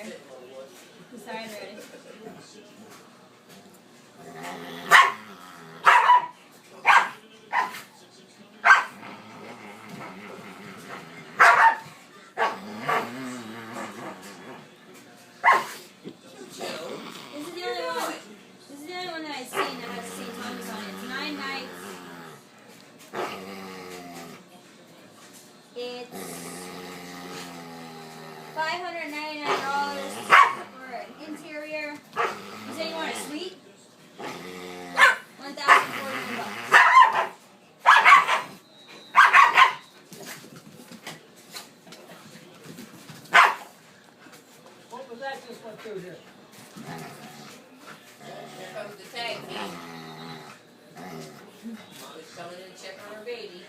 tired. He's tired already. This is the only one. This is the only one that I've seen that has St. Thomas on it. It's 9 nights. It's $599 for an interior. You say you want a suite? $1,041. What was that just went through here? Here comes the tag team. Mommy's coming in to check on her baby.